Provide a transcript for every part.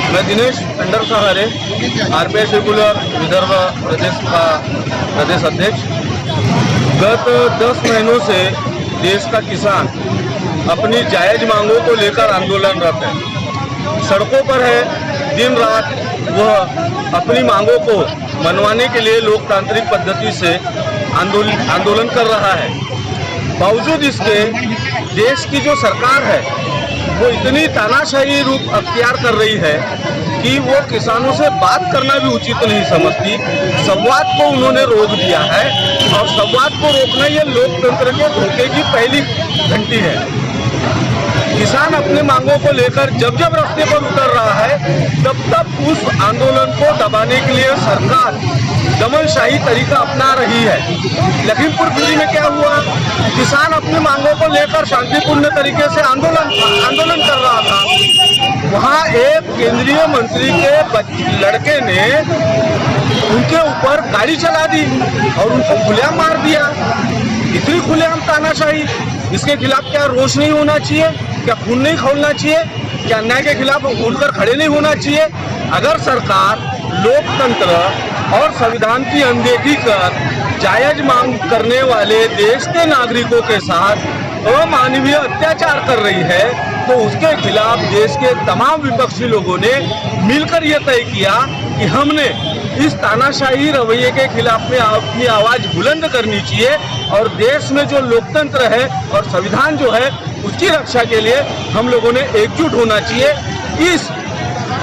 मैं Dinesh Andarsahare RPI secular Vidarbha प्रदेश का प्रदेश अध्यक्ष। गत 10 महीनों से देश का किसान अपनी जायज़ मांगों को लेकर आंदोलनरत है, सड़कों पर है। दिन रात वह अपनी मांगों को मनवाने के लिए लोकतांत्रिक पद्धति से आंदोलन कर रहा है। बावजूद इसके देश की जो सरकार है वो इतनी तानाशाही रूप अख्तियार कर रही है कि वो किसानों से बात करना भी उचित नहीं समझती। संवाद को उन्होंने रोक दिया है और संवाद को रोकना ये लोकतंत्र के धोखे की पहली घंटी है। किसान अपने मांगों को लेकर जब जब रास्ते पर उतर रहा है तब उस आंदोलन को दबाने के लिए सरकार दमनशाही तरीका अपना रही है। लखीमपुर खीरी में क्या हुआ? किसान अपनी मांगों को लेकर शांतिपूर्ण तरीके से आंदोलन कर रहा था। वहाँ एक केंद्रीय मंत्री के लड़के ने उनके ऊपर गाड़ी चला दी और उनको खुलेआम मार दिया। इतनी खुलेआम तानाशाही, इसके खिलाफ क्या रोष नहीं होना चाहिए? क्या खून नहीं खौलना चाहिए? क्या अन्याय के खिलाफ उठकर खड़े नहीं होना चाहिए? अगर सरकार लोकतंत्र और संविधान की अनदेखी कर जायज मांग करने वाले देश के नागरिकों के साथ अमानवीय अत्याचार कर रही है तो उसके खिलाफ देश के तमाम विपक्षी लोगों ने मिलकर ये तय किया कि हमने इस तानाशाही रवैये के खिलाफ में अपनी आवाज़ बुलंद करनी चाहिए और देश में जो लोकतंत्र है और संविधान जो है उसकी रक्षा के लिए हम लोगों ने एकजुट होना चाहिए। इस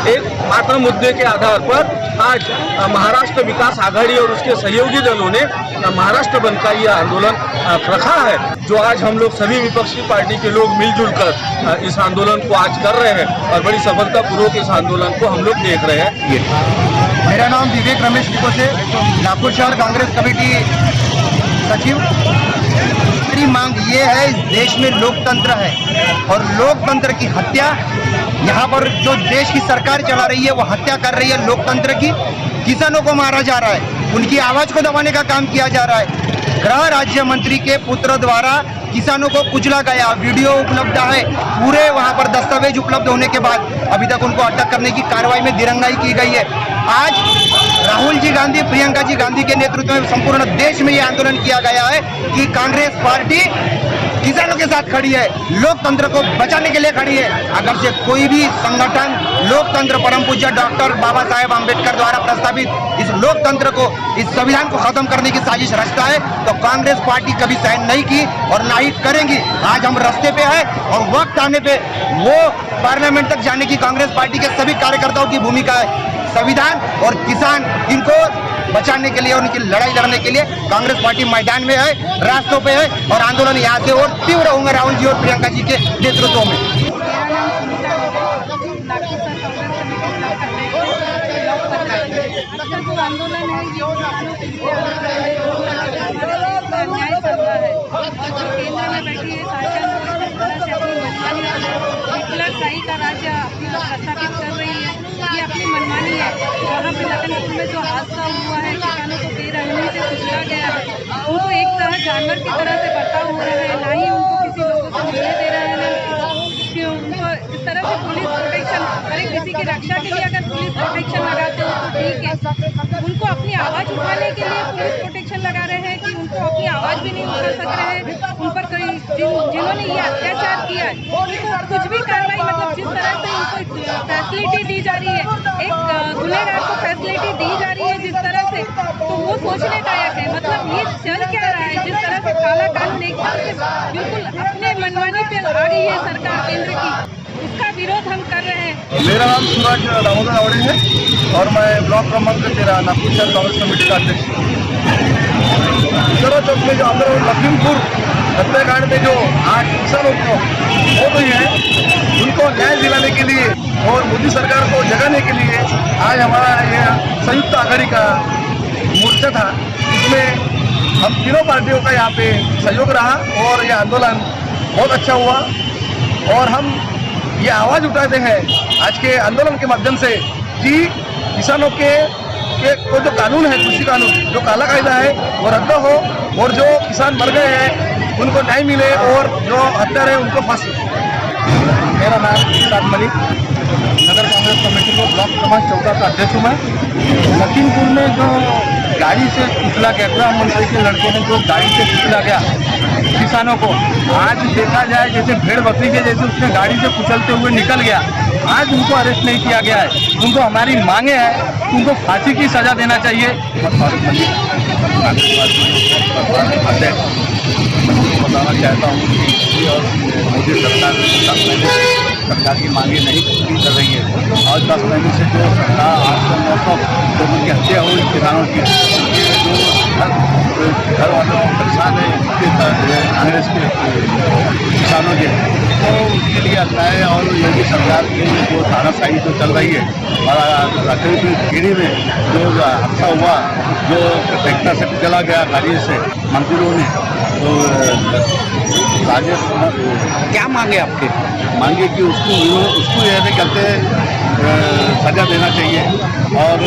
एक मात्र मुद्दे के आधार पर आज महाराष्ट्र विकास आघाड़ी और उसके सहयोगी दलों ने महाराष्ट्र बंद का ये आंदोलन रखा है, जो आज हम लोग सभी विपक्षी पार्टी के लोग मिलजुल कर इस आंदोलन को आज कर रहे हैं और बड़ी सफलतापूर्वक इस आंदोलन को हम लोग देख रहे हैं। मेरा नाम विवेक रमेश टिकोसे, नागपुर शहर कांग्रेस कमेटी सचिव। मेरी मांग ये है, इस देश में लोकतंत्र है और लोकतंत्र की हत्या, यहाँ पर जो देश की सरकार चला रही है वो हत्या कर रही है लोकतंत्र की। किसानों को मारा जा रहा है, उनकी आवाज़ को दबाने का काम किया जा रहा है। गृह राज्य मंत्री के पुत्र द्वारा किसानों को कुचला गया, वीडियो उपलब्ध है, पूरे वहाँ पर दस्तावेज उपलब्ध होने के बाद अभी तक उनको अटक करने की कार्रवाई में दिरंगाई की गई है। आज राहुल जी गांधी, प्रियंका जी गांधी के नेतृत्व में संपूर्ण देश में ये आंदोलन किया गया है कि कांग्रेस पार्टी किसानों के साथ खड़ी है, लोकतंत्र को बचाने के लिए खड़ी है। अगर से कोई भी संगठन लोकतंत्र, परम पूज्य डॉक्टर बाबा साहेब आम्बेडकर द्वारा प्रस्तावित इस लोकतंत्र को, इस संविधान को खत्म करने की साजिश रचता है तो कांग्रेस पार्टी कभी सहन नहीं की और ना ही करेंगी। आज हम रास्ते पे हैं और वक्त आने पे वो पार्लियामेंट तक जाने की कांग्रेस पार्टी के सभी कार्यकर्ताओं की भूमिका है। संविधान और किसान, इनको बचाने के लिए, उनकी लड़ाई लड़ने के लिए कांग्रेस पार्टी मैदान में है, रास्तों पे है और आंदोलन यहाँ से और तीव्र होंगे राहुल जी और प्रियंका जी के नेतृत्व में। जो आंदोलन है ये किसानों के लिए अन्याय चल रहा है और जो केंद्र में बैठी है शासन जिस तरह से अपनी मनमानी शाही का राज्य अपनी लोग प्रस्तावित कर रही है, ये अपनी मनमानी है। वहाँ पे लखनपुर में जो हादसा हुआ है, किसानों को बेरहमी से कुचला गया है, उनको एक तरह जानवर की तरह से बर्ताव हो रहा है, ना ही उनको किसी लोगों से मिलने दे रहा है, कि उनको इस तरह से पुलिस प्रोटेक्शन, अरे किसी की रक्षा के लिए अगर पुलिस प्रोटेक्शन लगाते हो तो ठीक है, उनको अपनी आवाज़ उठाने के लिए पुलिस प्रोटेक्शन लगा रहे हैं कि उनको अपनी आवाज़ भी नहीं उठा सक रहे हैं। उन पर कई जिन्होंने ये अत्याचार किया है उनको कुछ भी कार्रवाई, मतलब जिस तरह से उनको फैसिलिटी दी जा रही है, एक गुनहगार को फैसिलिटी दी जा रही है जिस तरह से, तो वो सोचने लायक है। मतलब ये चल क्या रहा है, जिस तरह से काला कानून एकदम से बिल्कुल अपने मनमानी पे आ गई है सरकार केंद्र की, उसका विरोध हम कर रहे हैं। मेरा नाम सूरज दामोदर आवड़े है और मैं ब्लॉक क्रमांक 13 नागपुर शहर कांग्रेस कमेटी का अध्यक्ष हूँ। चलो चौक में जो आंदोलन लखीमपुर हत्याकांड में जो 8 किसानों को हो गई है, उनको न्याय दिलाने के लिए और मोदी सरकार को जगाने के लिए आज हमारा यह संयुक्त आघाड़ी का मोर्चा था। इसमें हम तीनों पार्टियों का यहाँ पे सहयोग रहा और यह आंदोलन बहुत अच्छा हुआ और हम ये आवाज़ उठाते हैं आज के आंदोलन के माध्यम से कि किसानों के को जो कानून है, कृषि कानून, जो काला कायदा है वो रद्द हो और जो किसान मर गए हैं उनको न्याय मिले और जो हत्यारे हैं उनको फांसी। मेरा नाम सात मलिक, नगर कांग्रेस कमेटी को ब्लॉक क्रमांक 14 का अध्यक्ष हूँ मैं। लखीमपुर में जो गाड़ी से कुचला गया, गृह मंत्री के लड़के ने जो गाड़ी से कुचला गया किसानों को, आज देखा जाए जैसे भेड़ बकरी के जैसे उसने गाड़ी से कुचलते हुए निकल गया। आज उनको अरेस्ट नहीं किया गया है। उनको हमारी मांगे है, उनको फांसी की सजा देना चाहिए। बताना चाहता हूँ कि और मोदी सरकार की मांगे नहीं पूरी कर रही है। और 10 महीने से जो सरकार 800-900 लोगों की हत्या हुई किसानों की, जो घर वालों परेशान है कांग्रेस के किसानों के, तो उसके लिए अन्याय और योगी सरकार की जो तानाशाही जो चल रही है। और लखीमपुर खीरी में जो हादसा हुआ, जो ट्रैक्टर से चला गया गाड़ी से मंत्रियों ने, तो राजेश क्या मांगे आपके? मांगे कि उसको यह भी कहते सजा देना चाहिए और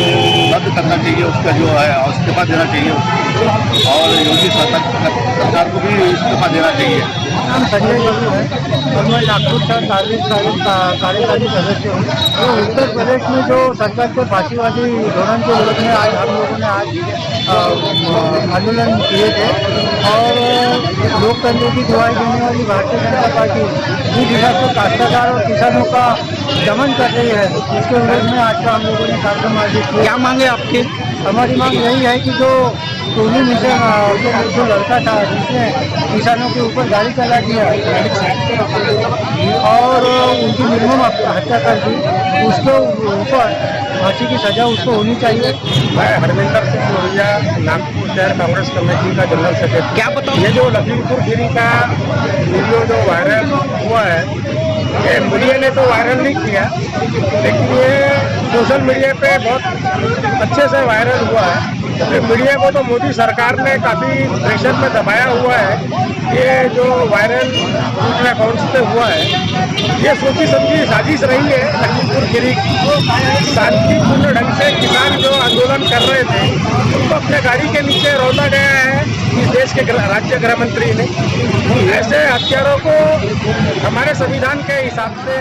रद्द करना चाहिए, उसका जो है इस्तीफा देना चाहिए उसको, और योगी सरकार को भी इस्तीफा देना चाहिए। नाम संजय बाबू है और मैं नागपुर शहर कार्यकारी सदस्य हूँ। तो उत्तर प्रदेश में जो सरकार के फांसीवादी धोरण के विरोध में आज हम लोगों ने आज आंदोलन किए थे और लोकतंत्र की दुआई देने वाली भारतीय जनता पार्टी जिस हिसाब से काश्तकार और किसानों का दमन कर रही है, उसके विरोध में आज का हम लोगों ने कार्यक्रम आयोजित किया। क्या मांगे आपके? हमारी मांग यही है कि जो टोली मिशन जो लड़का था जिसने किसानों के ऊपर गाड़ी चला दिया और उनकी निर्मम हत्या कर दी, उसके ऊपर फांसी की सजा उसको होनी चाहिए। मैं हरविंदर सिंह लोहिया, नागपुर शहर कांग्रेस कमेटी का जनरल सेक्रेटरी। क्या बताओ? ये जो लखीमपुर खीरी का वीडियो जो वायरल हुआ है, ये मीडिया ने तो वायरल नहीं किया, लेकिन ये सोशल मीडिया पे बहुत अच्छे से वायरल हुआ है। मीडिया को तो मोदी सरकार ने काफ़ी प्रेशर में दबाया हुआ है। ये जो वायरल ट्विटर अकाउंट्स पे हुआ है, ये सोची समझी साजिश रही है। लखीमपुर खीरी शांतिपूर्ण ढंग से किसान जो आंदोलन कर रहे थे, उनको अपने गाड़ी के नीचे रौंदा गया है इस देश के राज्य गृह मंत्री ने। ऐसे हत्यारों को हमारे संविधान के हिसाब से